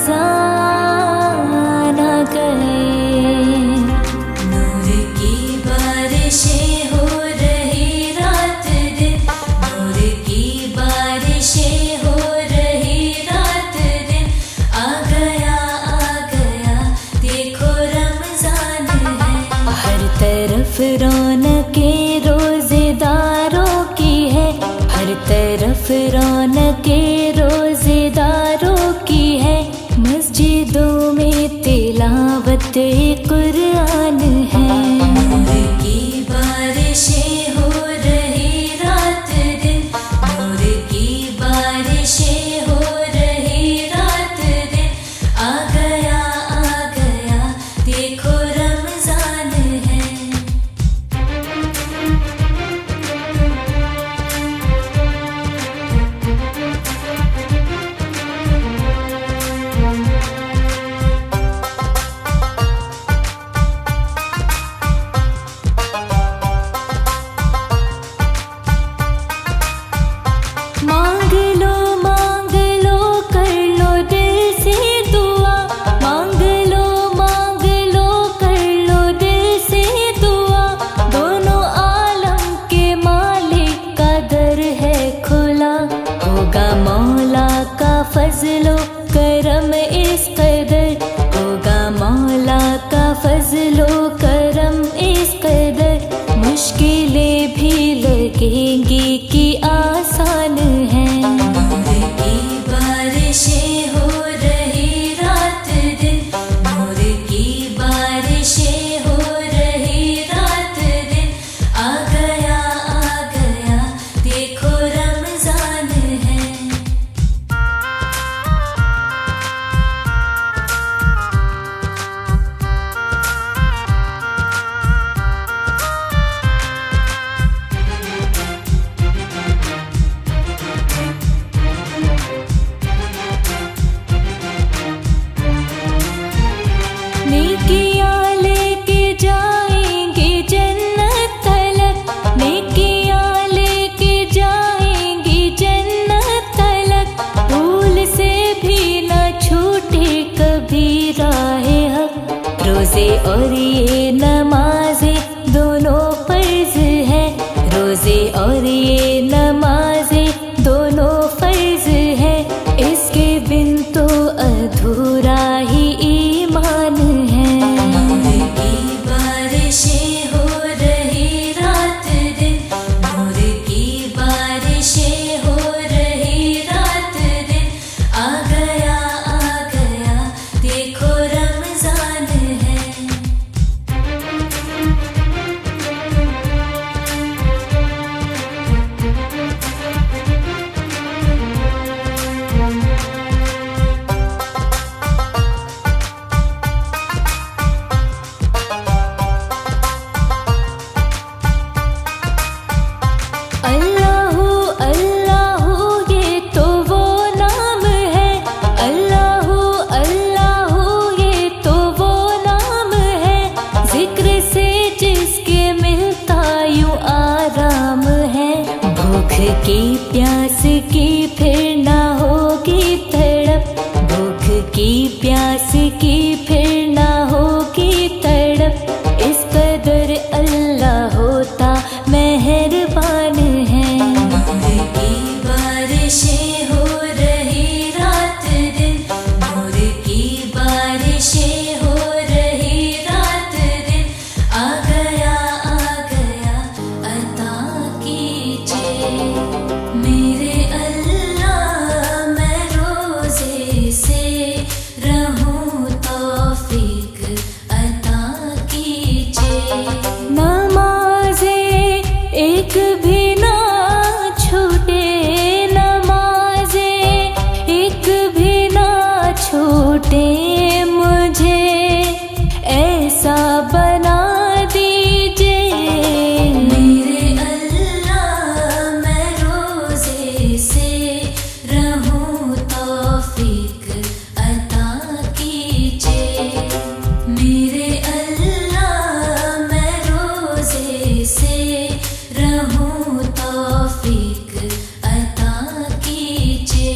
रमजान आ गए। नूर की बारिशें हो रही रात दिन, नूर की बारिशें हो रही रात दिन। आ गया देखो रमजान है। हर तरफ रौनकें रोजेदारों की है, हर तरफ रौनकें रोजेदारों की है। मस्जिदों में तिलावत कुरान है। नूर की बारिशें हो रही रात दिन, नूर की बारिशें हो रही रात दिन। आ गया देखो रमजान है। मांग लो कर लो दिल से दुआ, मांग लो कर लो दिल से दुआ। दोनों आलम के मालिक का दर है खुला, होगा मौला का फजलो करम इस कदर, होगा मौला का फजलो करम इस कदर। मुश्किलें भी लगेंगी कि आसान है। नूर की बारिशें हो रही रात दिन, नूर की बारिशें हो रही रात दिन। आ गया देखो रमजान है। नेकियां लेके जाएंगे जन्नत तलक, नेकियां लेके जाएंगे जन्नत तलक। भूल से भी न छूटे कभी राहे हक। रोजे और ये नमाज़े दोनों फर्ज है, रोजे और ये नमाज़े दोनों फर्ज है। इसके बिन तो अधूरा ही ईमान है। नूर की बारिशें हो रही रात दिन, नूर की बारिशें हो रही रात दिन। आ गया देखो रमजान है। अल्लाहू अल्लाहू ये तो वो नाम है, अल्लाहू अल्लाहू ये तो वो नाम है। जिक्र से जिसके मिलता यूं आराम है। भूख की प्यास की फिर ना होगी तड़प, भूख की प्यास की फिर ना होगी तड़प। इस कदर अल्लाह होता मेहरबान है। नूर की बारिशें हो रही रात दिन, नूर की बारिशें हो रही रात दिन। आ गया अता कीजिए मेरे अल्लाह, मैं रोजे से रहूं तौफीक अता कीजिए। नमाज़े एक भी ना छूटे, नमाज़े एक भी ना छूटे। मुझे ऐसा बना दीजिए मेरे अल्लाह, मैं रोजे से रहूं तौफीक अता कीजिए। मेरे अल्लाह, मैं रोजे से रहूं तौफीक अता कीजिए।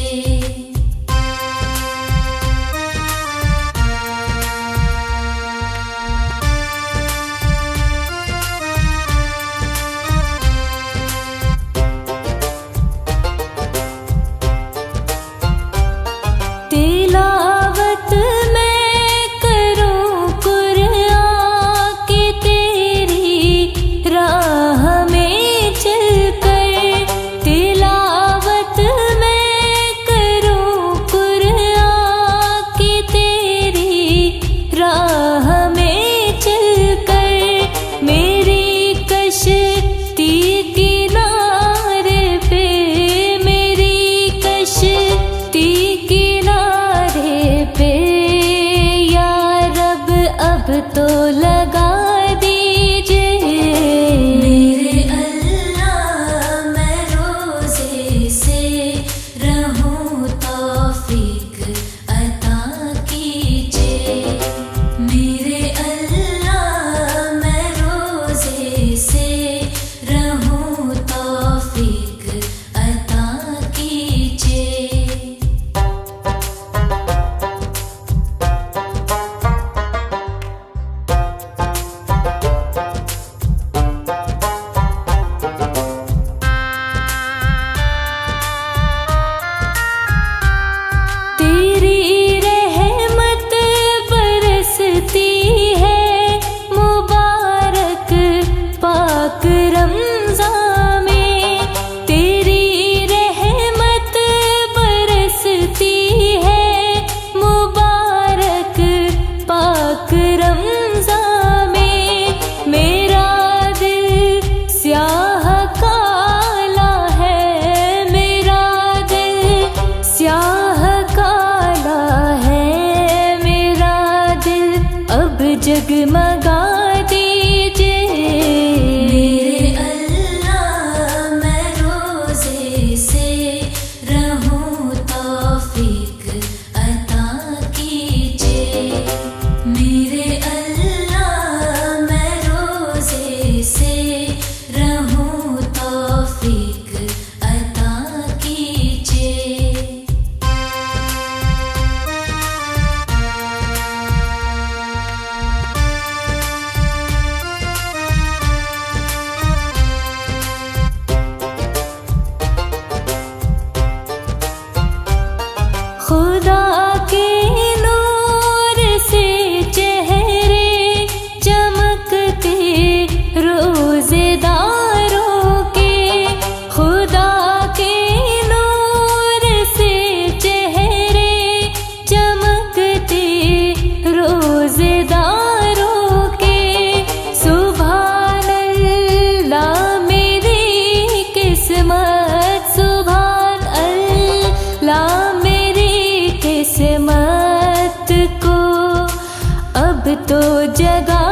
तो जगा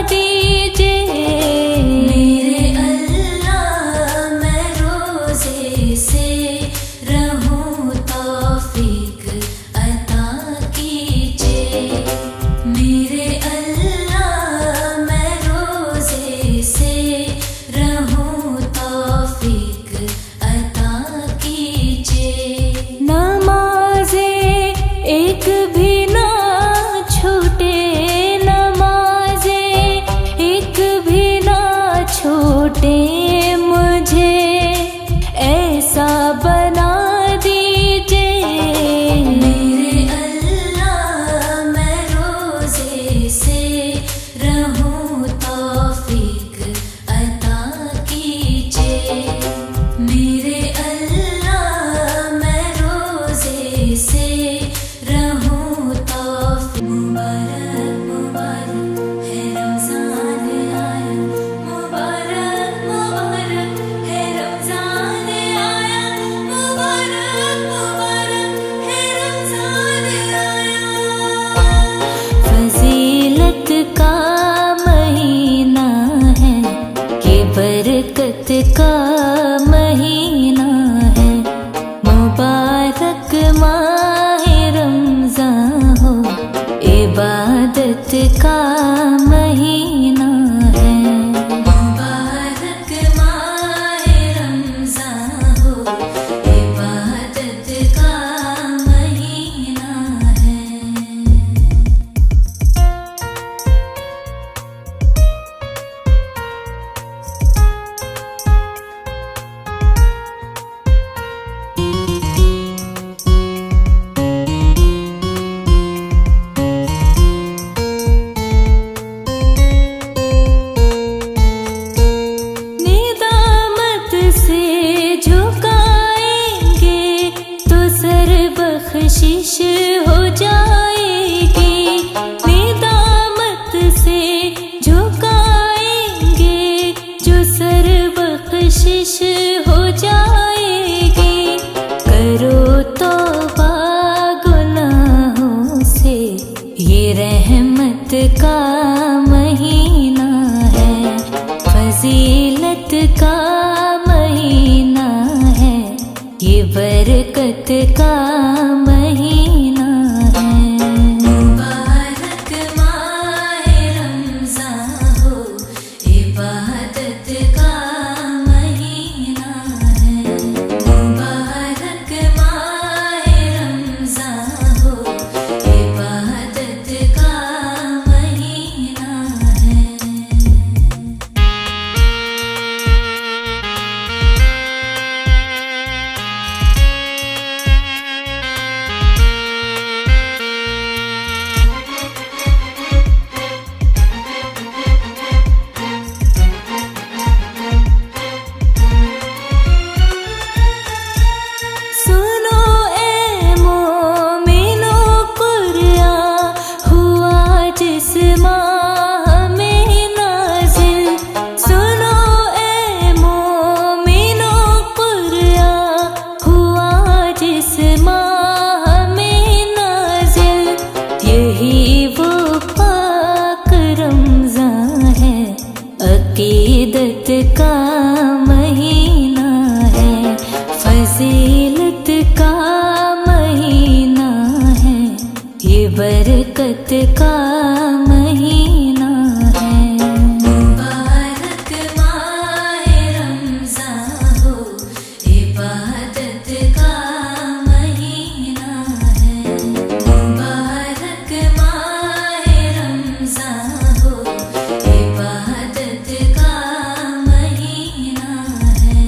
दीजिए मेरे अल्लाह मैं रोज़े से रहूं तौफीक अता कीजिए। मेरे अल्लाह मैं रोज़े से रहूं तौफीक अता कीजिए। नमाज़े एक भी ना छूटे, नमाज़े एक भी ना छूटे, मुझे ऐसा बना दीजिए। मेरे अल्लाह मैं रोज़े से रहूं तौफीक अता कीजिए। मेरे अल्लाह मैं रोज़े से रहूं तौफीक। मुबारक मुबारक है रमज़ान आया, मुबारक मुबारक है रमज़ान आया, मुबारक मुबारक है रमज़ान आया। फजीलत का महीना है, ये बरकत का महीना है। मुबारक माह रमज़ान हो, इबादत का महीना है। मुबारक माह रमज़ान हो, इबादत का महीना है। निदामत से झुकाएंगे तो सर बख्शिश हो जाएगी। निदामत से झुकाएंगे जो सर बख्शिश हो जाएगी। करो तौबा गुनाहों से, ये रहमत का महीना है। फजीलत का महीना है, ये बरकत का महीना है। मुबारक माह रमज़ान हो, इबादत का महीना है। मुबारक माह रमज़ान हो, इबादत का महीना है। सुनो ए मोमिनो, कुरान हुआ जिस माह में नाज़िल। सुनो ए मोमिनो, कुरान हुआ जिस माह में नाज़िल। यही वो पाक रमज़ान है, अकीदत का महीना है। फजीलत का महीना है, ये बरकत का महीना है। मुबारक माह रमज़ान हो, इबादत का महीना है। मुबारक माह रमज़ान हो, इबादत का महीना है।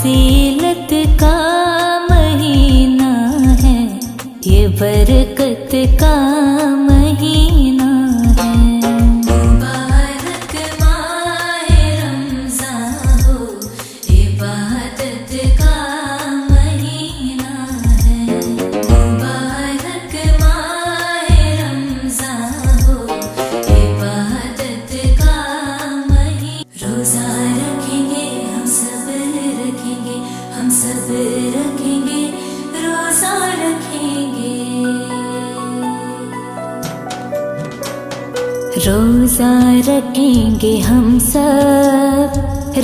फजीलत का महीना है, ये बरकत का महीना है। मुबारक माहे रमज़ान हो, इबादत का महीना है। मुबारक माहे रमज़ान हो, इबादत का महीना। रोज़ा रखेंगे हम सब रखेंगे, हम सब रखेंगे, रोज़ा रखेंगे। रोज़ा रखेंगे हम सब,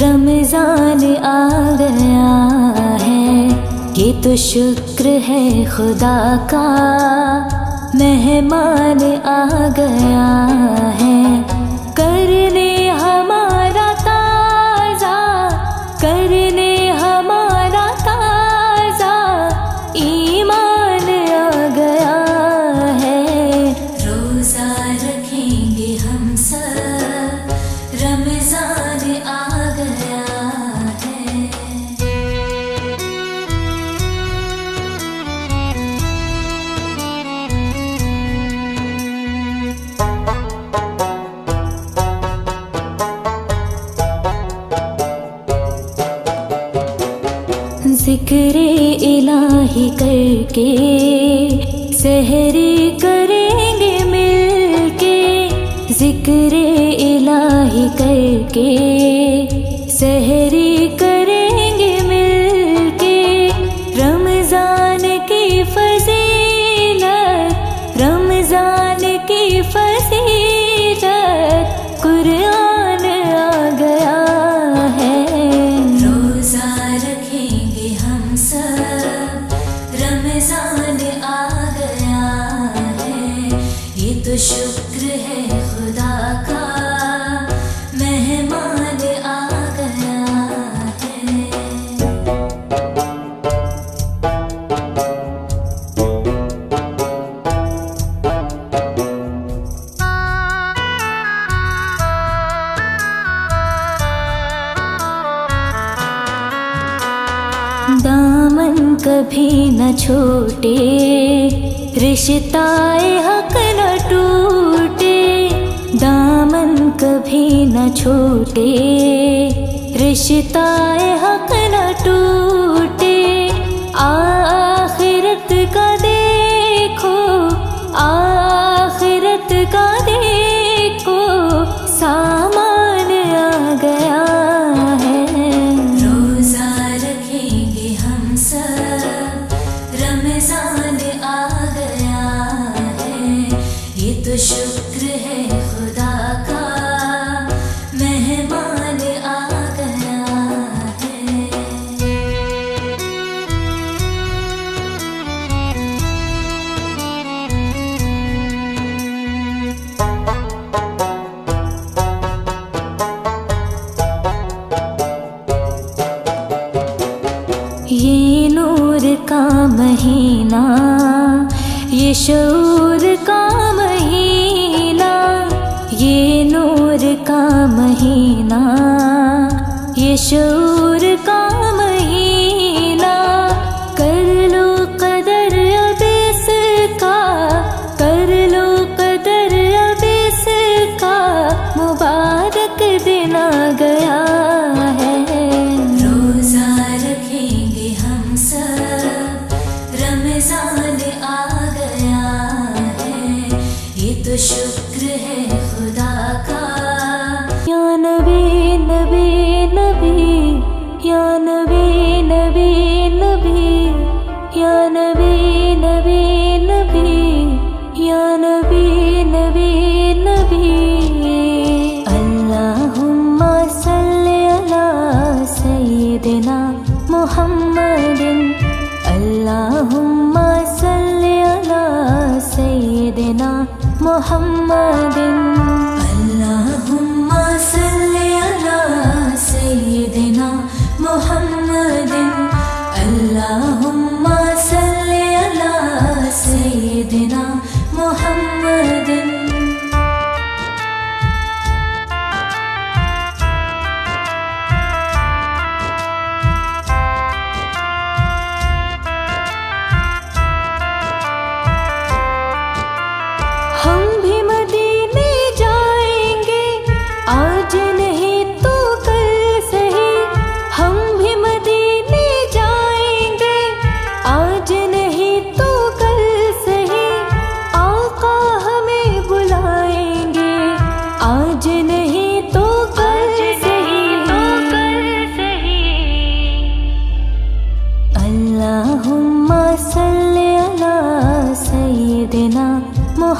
रमज़ान आ गया है, ये तो शुक्र है खुदा का, मेहमान आ गया है। करने हमारा ताज़ा, करने हमारा ताज़ा, ईमान आ गया है। रोज़ा रखेंगे हम सब, रमज़ान आ गया है। ज़िक्रे इलाही करके सहरी करेंगे मिलके, ज़िक्रे इलाही करके सहरी करेंगे मिलके। रमज़ान की फजीलत, रमज़ान की फजीलत, कुरान आ गया है। रोज़ा रखेंगे हम सब, रमज़ान आ गया है, ये तो शुक्र है खुदा का, मेहमान आ गया है। दामन कभी न छोटे, रिश्ताए हक न टूटे। दामन कभी न छोटे, रिश्ताए हक न टूटे। आखिरत का देखो, आखिरत का देखो, सामान आ गया है। रोज़ा रखेंगे हम सब, रमज़ान आ गया है, ये तो शुक्र है खुदा का, मेहमान आ गया है। ये नूर का महीना, ये शऊर का महीना, ये नूर का महीना, ये शऊर का महीना। कर लो कदर अब इसका, कर लो कदर अब इसका, मुबारक दिन आ गया है। रोज़ा रखेंगे हम सब, रमज़ान आ गया है, ये तो शुक्र है खुदा का। या नबी नबी नबी, या नबी नबी नबी, या नबी नबी नबी, या नबी नबी नबी। अल्लाहुम्मा सल्ली अला सय्यिदिना मुहम्मदिन, अल्लाहुम्मा सल्ली अला सय्यिदिना मुहम्मदिन। अल्लाहुम्मा सल्ली अला सय्यिदिना मुहम्मदिन, अल्लाहुम्मा सल्ली अला सय्यिदिना मुहम्मदिन।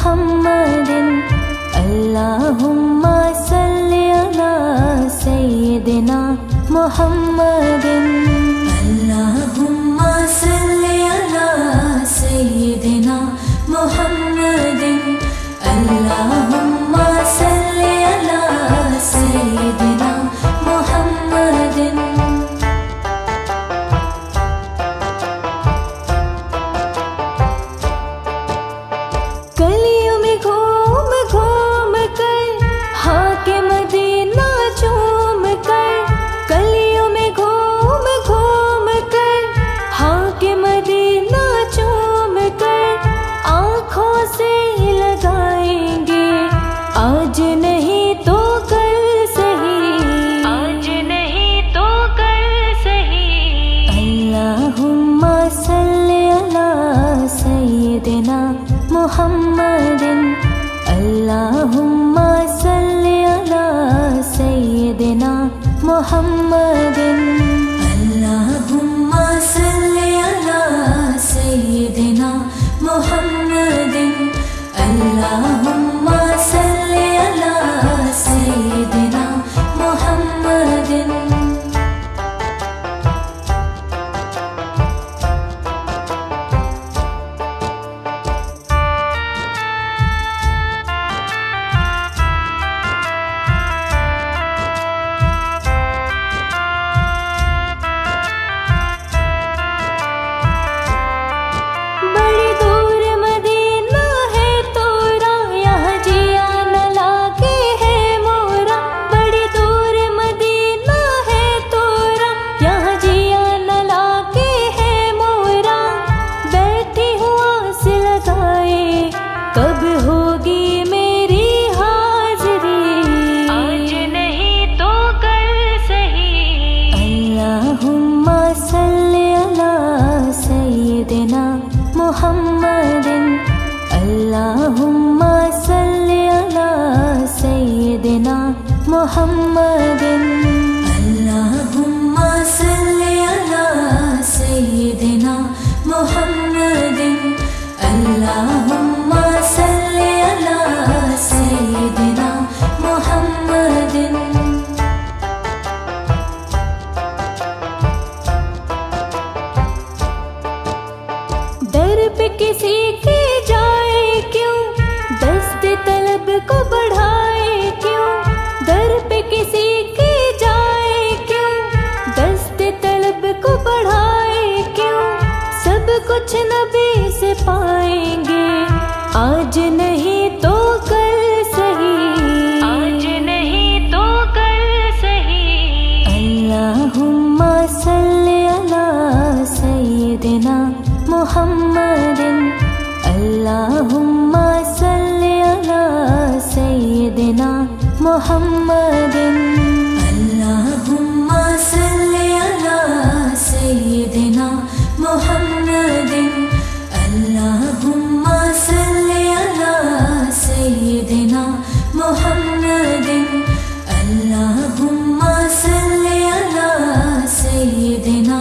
मुहम्मदिन अल्लाहुम्मा सल्लि अला सय्यिदिना मुहम्मदिन अल्लाहुम्मा सल्लि अला सय्यिदिना मुहम्मदिन अल्लाहुम्मा सल्लि अला सय्यिदिना मुहम्मदिन। गलियों में घूम घूम कर हाके मदीना चूम कर, गलियों में घूम घूम कर हाके मदीना चूम कर, आँखों से लगाएंगे आज नहीं तो कल सही, आज नहीं तो कल सही। अल्लाहुम्मा सल्लि अला सय्यिदिना मुहम्मदिन अल्लाहुम्मा सल्लि अला सय्यिदिना मुहम्मदिन अल्लाहुम्मा सल्लि अला सय्यिदिना मुहम्मदिन अल्लाहुम्मा सल्लि अला सय्यिदिना मुहम्मदिन। बड़ी दूर मदीना है तोरा, यहाँ जिया न लागे है मोरा। बड़ी दूर मदीना है तोरा, यहाँ जिया न लागे है मोरा। बैठी हूँ आस लगाए कब होगी मेरी हाजिरी, आज नहीं तो कल सही। अल्लाहुम्मा सल्लि अला सय्यिदिना मुहम्मदिन अल्लाहुम्मा सल्लि अला सय्यिदिना मुहम्मदिन अल्लाहुम्मा सल्लि अला सय्यिदिना मुहम्मदिन अल्लाहुम्मा सल्लि अला सय्यिदिना मुहम्मदिन। दर पे किसी के जाए क्यों, दस्त तलब को बढ़ाए क्यों। दर पे किसी के जाए क्यों, दस्त तलब को बढ़ाए क्यों। सब कुछ नबी से पाएंगे आज नहीं तो कल सही, आज नहीं तो कल सही। अल्लाहुम्मा सल्लि अला सय्यिदिना मुहम्मदिन अल्लाहुम्मा सल्लि अला सय्यिदिना मुहम्मदिन अल्लाहुम्मा सल्लि अला सय्यिदिना मुहम्मदिन अल्लाहुम्मा सल्लि अला सय्यिदिना मुहम्मदिन अल्लाहुम्मा सल्लि अला सय्यिदिना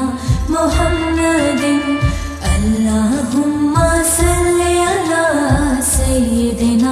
मुहम्मदिन अल्लाहुम्मा सल्लि अला सय्यिदिना।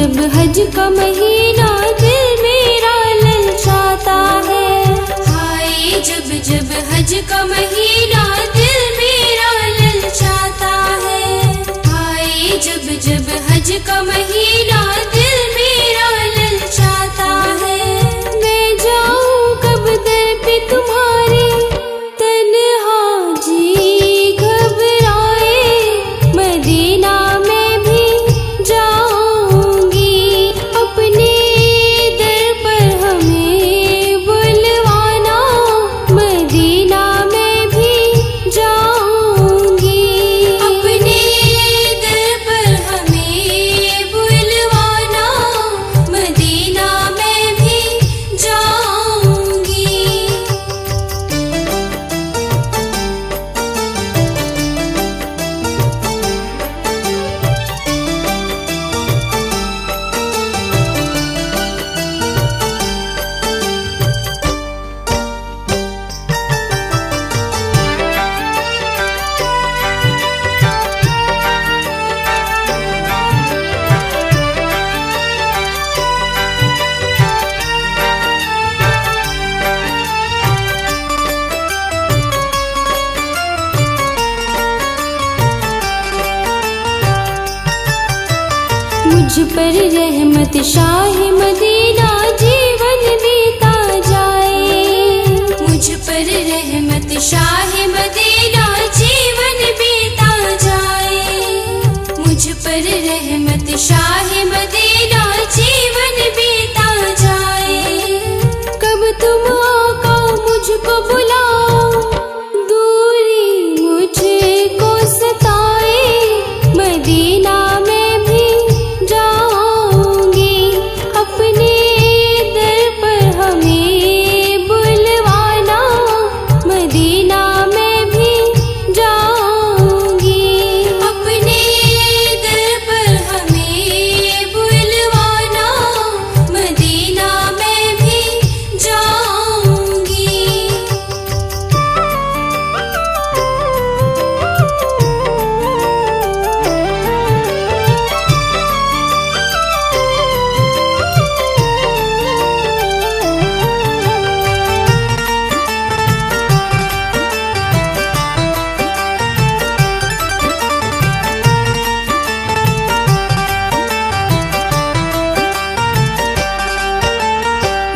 जब हज का महीना दिल मेरा ललचाता है। हाय जब जब हज का महीना दिल मेरा ललचाता है। हाय जब जब हज का महीना दिल मेरा ललचाता है। मैं जाऊं कब दर पे तुम्हारे, तन्हा जी घबराए, मदीना में भी जाऊंगी। अपने दर पर हमें बुलवाना, मदीना में भी जाऊंगी। अपने दर पर हमें बुलवाना, मदीना में भी जाऊंगी। मुझ पर रहमत शाही मदीना जीवन बीता जाए। मुझ पर रहमत शाह मदीना जीवन बीता जाए। मुझ पर रहमत शाह मदीना जीवन बीता जाए। कब तुम आका मुझको बुलाओ, दूरी मुझको सताए, मदीना में भी जाऊंगी। अपने दर पर हमें बुलवाना, मदीना में भी जाऊंगी। अपने दर पर हमें बुलवाना, मदीना में भी जाऊंगी।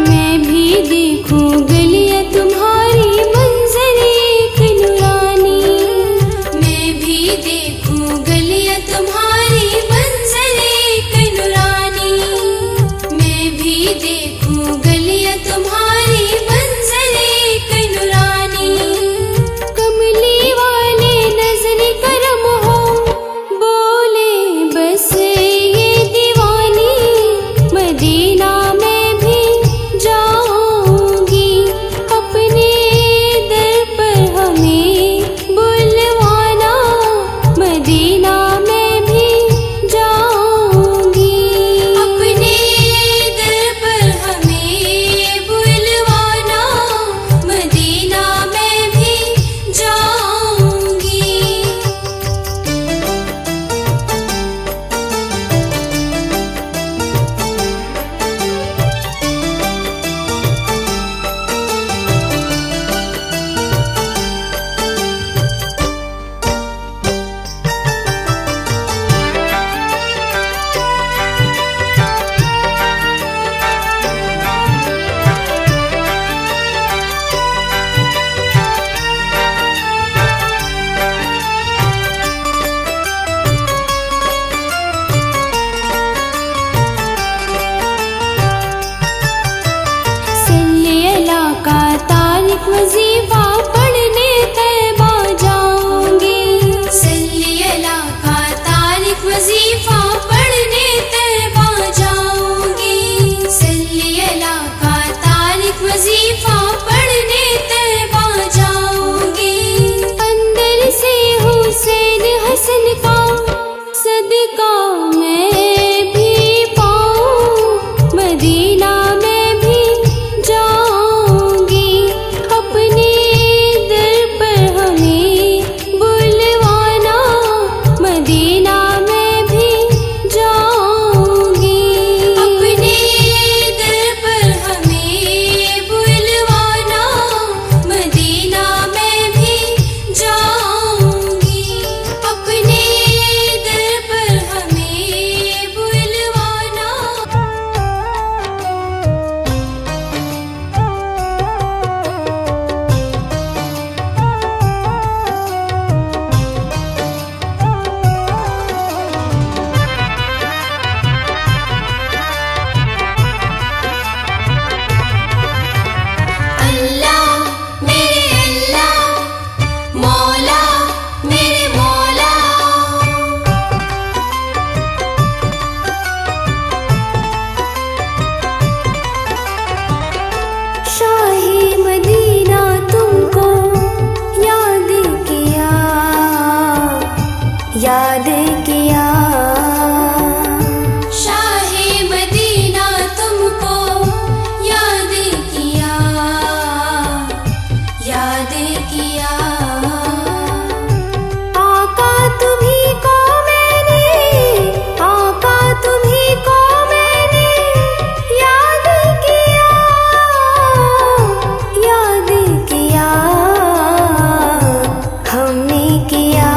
मैं भी देखूं गलियां तुम्हारी, मंजर एक नूरानी। मैं भी देखूं गलियां तुम्हारी, मंजर एक नूरानी। मैं भी देखूं गलियां तुम्हारी, मंजर एक नूरानी। कमली वाले नजर करम हो, बोले बस ये दीवानी, मदीना में भी जाऊंगी। अपने दर पर हमें बुलवाना, मदीना में भी जाऊंगी। अपने दर पर हमें बुलवाना, मदीना में भी जाऊंगी। सल्ले अला का तारिक वजीफा पढ़ने तैबा जाऊंगी। सल्ली अला का तारिक वजीफा पढ़ने तैबा जाऊंगी। सल्ली अला का तारिक वजीफा पढ़ने तैबा जाऊंगी। अंदर से हुसैन हसन का सदका मैं भी पाऊं, मदीना में भी जाऊंगी। अपने याद किया। शाहे मदीना तुमको याद किया, याद किया। आका तुम्ही को मैंने, आका तुम्ही को मैंने याद किया, याद किया, हमने किया।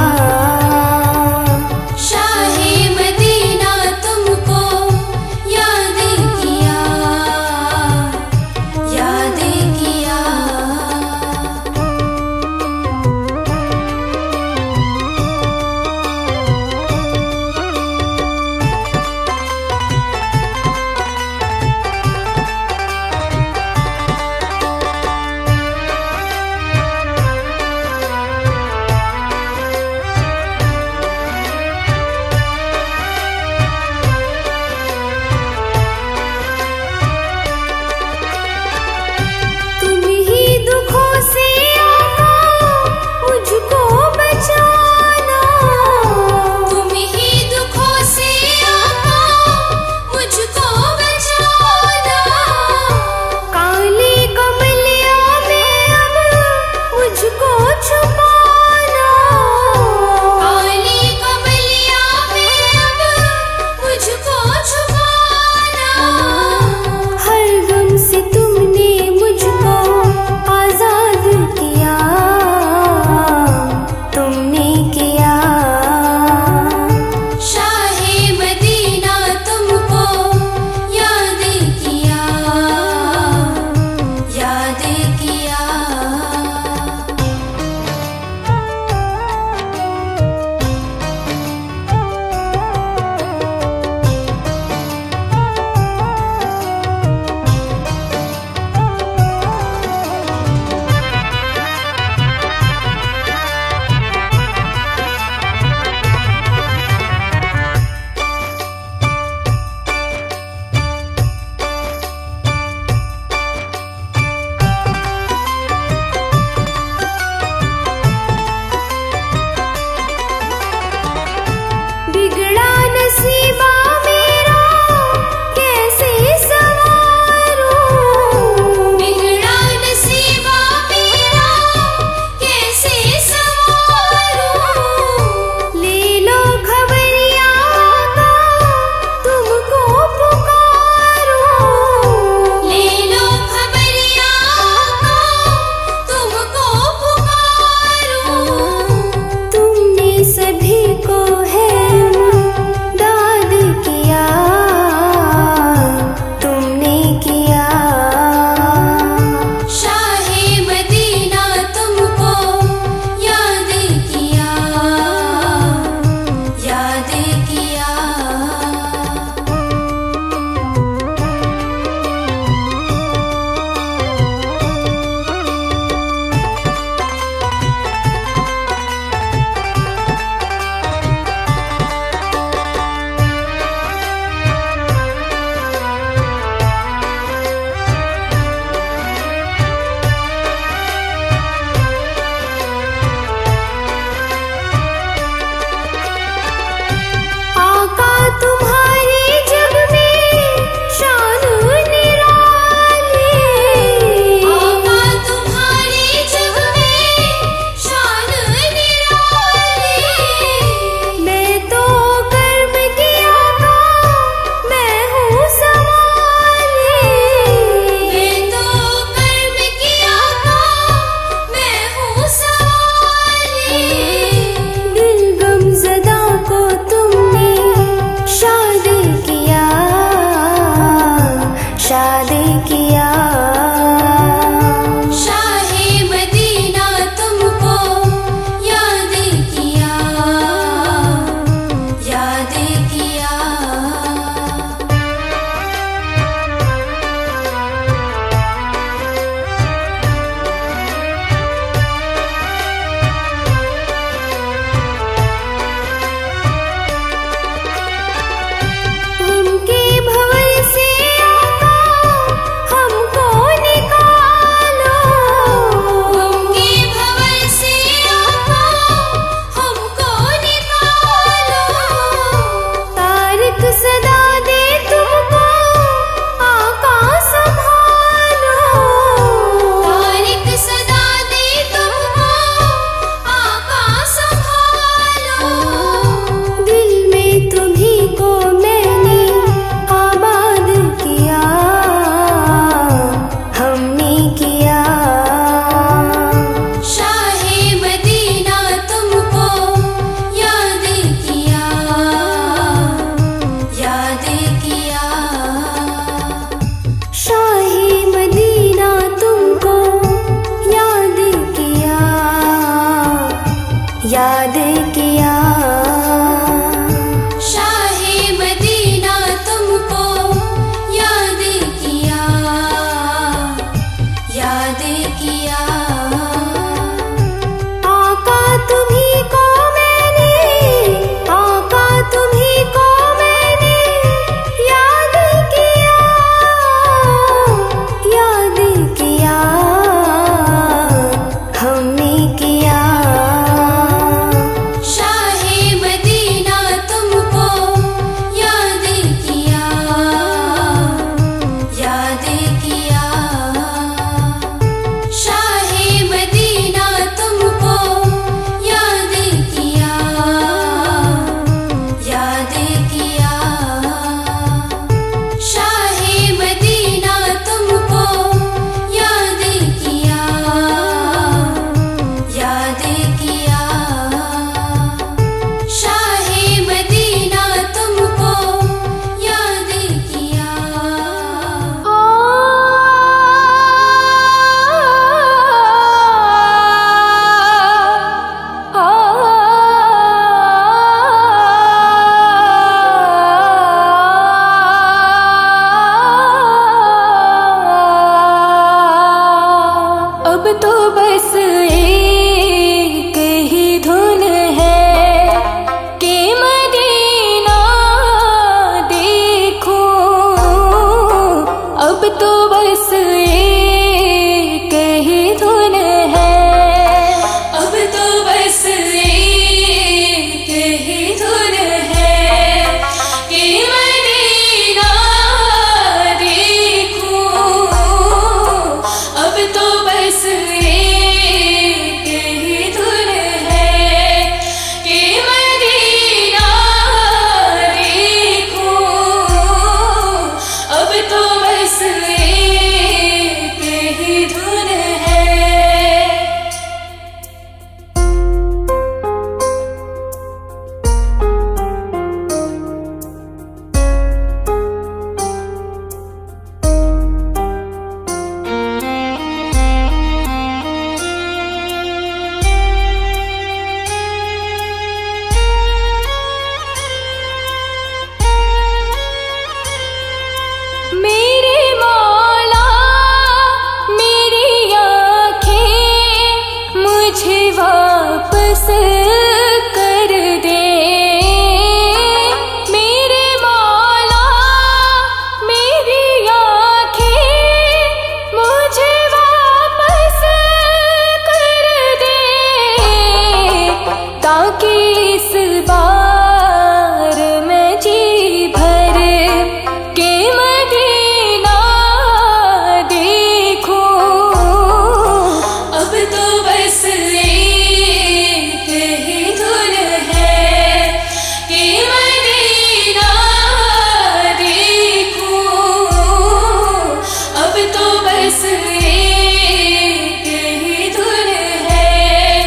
बस एक ही धुन है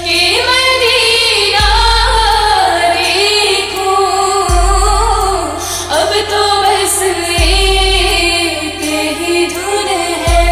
कि मदीना देखूं, अब तो बस एक ही धुन है।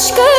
लश्कर